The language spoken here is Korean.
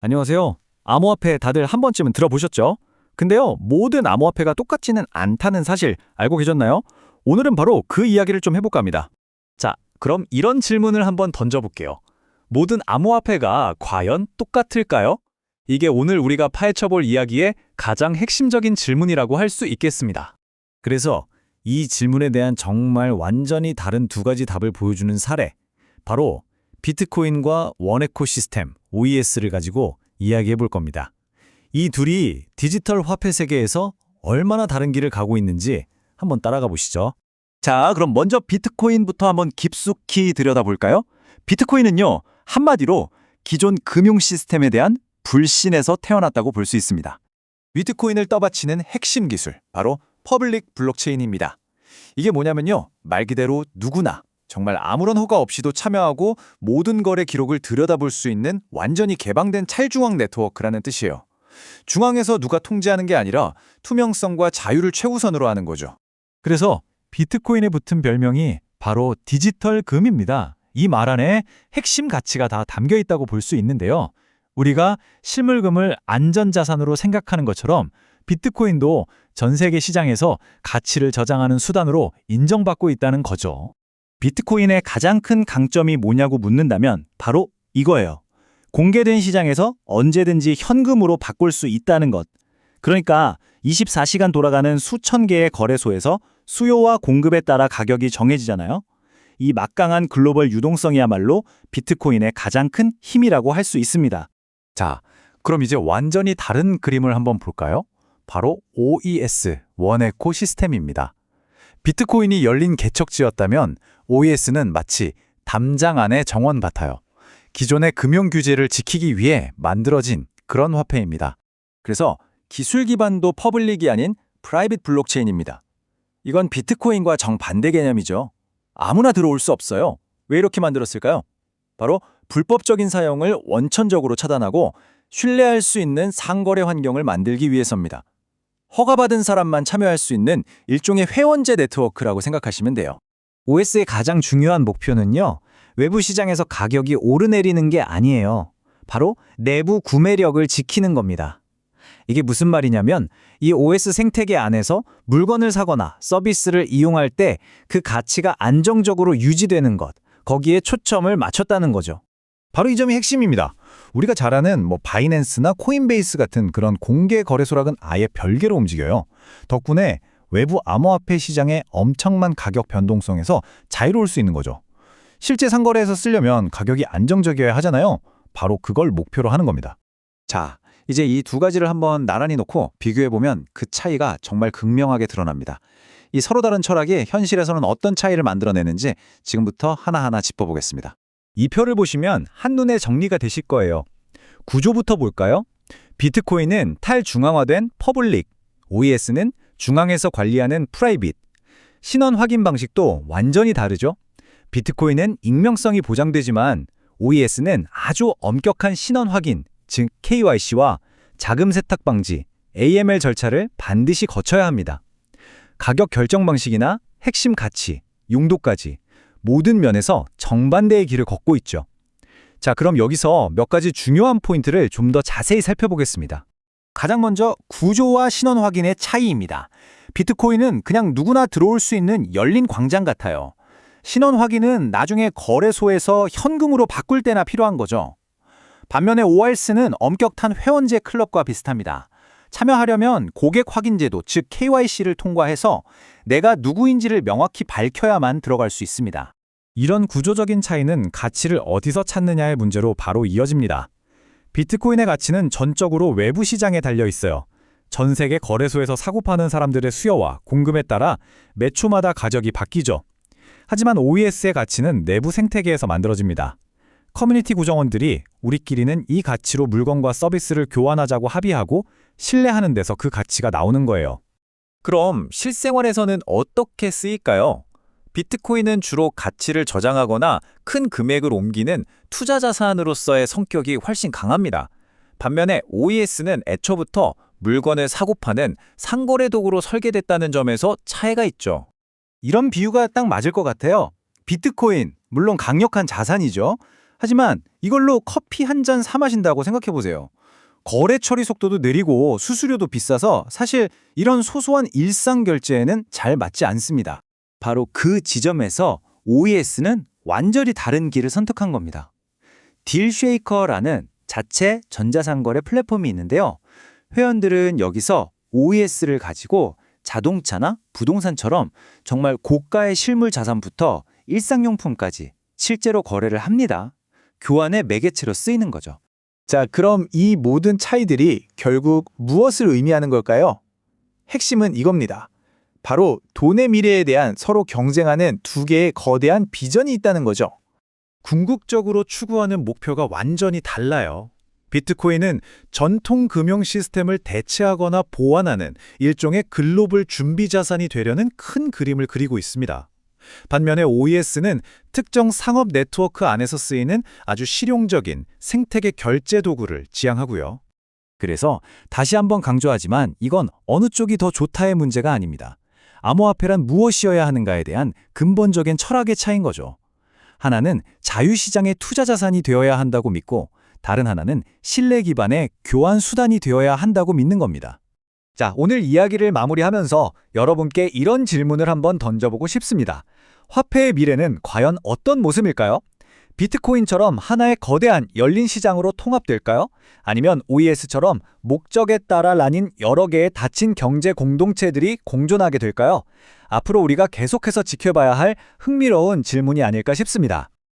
안녕하세요. 암호화폐 다들 한 번쯤은 들어보셨죠? 근데요, 모든 암호화폐가 똑같지는 않다는 사실 알고 계셨나요? 오늘은 바로 그 이야기를 좀 해볼까 합니다. 자, 그럼 이런 질문을 한번 던져볼게요. 모든 암호화폐가 과연 똑같을까요? 이게 오늘 우리가 파헤쳐볼 이야기의 가장 핵심적인 질문이라고 할 수 있겠습니다. 그래서 이 질문에 대한 정말 완전히 다른 두 가지 답을 보여주는 사례, 바로 비트코인과 원에코 시스템, OES를 가지고 이야기해 볼 겁니다. 이 둘이 디지털 화폐 세계에서 얼마나 다른 길을 가고 있는지 한번 따라가 보시죠. 자, 그럼 먼저 비트코인부터 한번 깊숙이 들여다볼까요? 비트코인은요, 한마디로 기존 금융 시스템에 대한 불신에서 태어났다고 볼 수 있습니다. 비트코인을 떠받치는 핵심 기술, 바로 퍼블릭 블록체인입니다. 이게 뭐냐면요, 말 그대로 누구나 정말 아무런 허가 없이도 참여하고 모든 거래 기록을 들여다볼 수 있는 완전히 개방된 찰중앙 네트워크라는 뜻이에요. 중앙에서 누가 통제하는 게 아니라 투명성과 자유를 최우선으로 하는 거죠. 그래서 비트코인에 붙은 별명이 바로 디지털 금입니다. 이 말 안에 핵심 가치가 다 담겨 있다고 볼 수 있는데요. 우리가 실물금을 안전자산으로 생각하는 것처럼 비트코인도 전 세계 시장에서 가치를 저장하는 수단으로 인정받고 있다는 거죠. 비트코인의 가장 큰 강점이 뭐냐고 묻는다면 바로 이거예요. 공개된 시장에서 언제든지 현금으로 바꿀 수 있다는 것. 그러니까 24시간 돌아가는 수천 개의 거래소에서 수요와 공급에 따라 가격이 정해지잖아요. 이 막강한 글로벌 유동성이야말로 비트코인의 가장 큰 힘이라고 할 수 있습니다. 자, 그럼 이제 완전히 다른 그림을 한번 볼까요? 바로 OES, 원에코 시스템입니다. 비트코인이 열린 개척지였다면 OES는 마치 담장 안의 정원 같아요. 기존의 금융 규제를 지키기 위해 만들어진 그런 화폐입니다. 그래서 기술 기반도 퍼블릭이 아닌 프라이빗 블록체인입니다. 이건 비트코인과 정반대 개념이죠. 아무나 들어올 수 없어요. 왜 이렇게 만들었을까요? 바로 불법적인 사용을 원천적으로 차단하고 신뢰할 수 있는 상거래 환경을 만들기 위해서입니다. 허가받은 사람만 참여할 수 있는 일종의 회원제 네트워크라고 생각하시면 돼요. OS의 가장 중요한 목표는요, 외부 시장에서 가격이 오르내리는 게 아니에요. 바로 내부 구매력을 지키는 겁니다. 이게 무슨 말이냐면 이 OS 생태계 안에서 물건을 사거나 서비스를 이용할 때 그 가치가 안정적으로 유지되는 것, 거기에 초점을 맞췄다는 거죠. 바로 이 점이 핵심입니다. 우리가 잘 아는 바이낸스나 코인베이스 같은 그런 공개 거래소랑은 아예 별개로 움직여요. 덕분에 외부 암호화폐 시장의 엄청난 가격 변동성에서 자유로울 수 있는 거죠. 실제 상거래에서 쓰려면 가격이 안정적이어야 하잖아요. 바로 그걸 목표로 하는 겁니다. 자, 이제 이 두 가지를 한번 나란히 놓고 비교해보면 그 차이가 정말 극명하게 드러납니다. 이 서로 다른 철학이 현실에서는 어떤 차이를 만들어내는지 지금부터 하나하나 짚어보겠습니다. 이 표를 보시면 한눈에 정리가 되실 거예요. 구조부터 볼까요? 비트코인은 탈중앙화된 퍼블릭, OES는 중앙에서 관리하는 프라이빗. 신원 확인 방식도 완전히 다르죠. 비트코인은 익명성이 보장되지만 OES는 아주 엄격한 신원 확인, 즉 KYC와 자금 세탁 방지, AML 절차를 반드시 거쳐야 합니다. 가격 결정 방식이나 핵심 가치, 용도까지 모든 면에서 정반대의 길을 걷고 있죠. 자, 그럼 여기서 몇 가지 중요한 포인트를 좀 더 자세히 살펴보겠습니다. 가장 먼저 구조와 신원 확인의 차이입니다. 비트코인은 그냥 누구나 들어올 수 있는 열린 광장 같아요. 신원 확인은 나중에 거래소에서 현금으로 바꿀 때나 필요한 거죠. 반면에 ORS는 엄격한 회원제 클럽과 비슷합니다. 참여하려면 고객 확인제도, 즉 KYC를 통과해서 내가 누구인지를 명확히 밝혀야만 들어갈 수 있습니다. 이런 구조적인 차이는 가치를 어디서 찾느냐의 문제로 바로 이어집니다. 비트코인의 가치는 전적으로 외부 시장에 달려 있어요. 전 세계 거래소에서 사고 파는 사람들의 수요와 공급에 따라 매 초마다 가격이 바뀌죠. 하지만 OES의 가치는 내부 생태계에서 만들어집니다. 커뮤니티 구성원들이 우리끼리는 이 가치로 물건과 서비스를 교환하자고 합의하고 신뢰하는 데서 그 가치가 나오는 거예요. 그럼 실생활에서는 어떻게 쓰일까요? 비트코인은 주로 가치를 저장하거나 큰 금액을 옮기는 투자 자산으로서의 성격이 훨씬 강합니다. 반면에 OES는 애초부터 물건을 사고 파는 상거래 도구로 설계됐다는 점에서 차이가 있죠. 이런 비유가 딱 맞을 것 같아요. 비트코인, 물론 강력한 자산이죠. 하지만 이걸로 커피 한 잔 사 마신다고 생각해 보세요. 거래 처리 속도도 느리고 수수료도 비싸서 사실 이런 소소한 일상 결제에는 잘 맞지 않습니다. 바로 그 지점에서 OES는 완전히 다른 길을 선택한 겁니다. 딜쉐이커라는 자체 전자상거래 플랫폼이 있는데요. 회원들은 여기서 OES를 가지고 자동차나 부동산처럼 정말 고가의 실물 자산부터 일상용품까지 실제로 거래를 합니다. 교환의 매개체로 쓰이는 거죠. 자, 그럼 이 모든 차이들이 결국 무엇을 의미하는 걸까요? 핵심은 이겁니다. 바로 돈의 미래에 대한 서로 경쟁하는 두 개의 거대한 비전이 있다는 거죠. 궁극적으로 추구하는 목표가 완전히 달라요. 비트코인은 전통 금융 시스템을 대체하거나 보완하는 일종의 글로벌 준비 자산이 되려는 큰 그림을 그리고 있습니다. 반면에 OES는 특정 상업 네트워크 안에서 쓰이는 아주 실용적인 생태계 결제 도구를 지향하고요. 그래서 다시 한번 강조하지만 이건 어느 쪽이 더 좋다의 문제가 아닙니다. 암호화폐란 무엇이어야 하는가에 대한 근본적인 철학의 차이인 거죠. 하나는 자유시장의 투자 자산이 되어야 한다고 믿고 다른 하나는 신뢰 기반의 교환 수단이 되어야 한다고 믿는 겁니다. 자, 오늘 이야기를 마무리하면서 여러분께 이런 질문을 한번 던져보고 싶습니다. 화폐의 미래는 과연 어떤 모습일까요? 비트코인처럼 하나의 거대한 열린 시장으로 통합될까요? 아니면 OES처럼 목적에 따라 나뉜 여러 개의 닫힌 경제 공동체들이 공존하게 될까요? 앞으로 우리가 계속해서 지켜봐야 할 흥미로운 질문이 아닐까 싶습니다.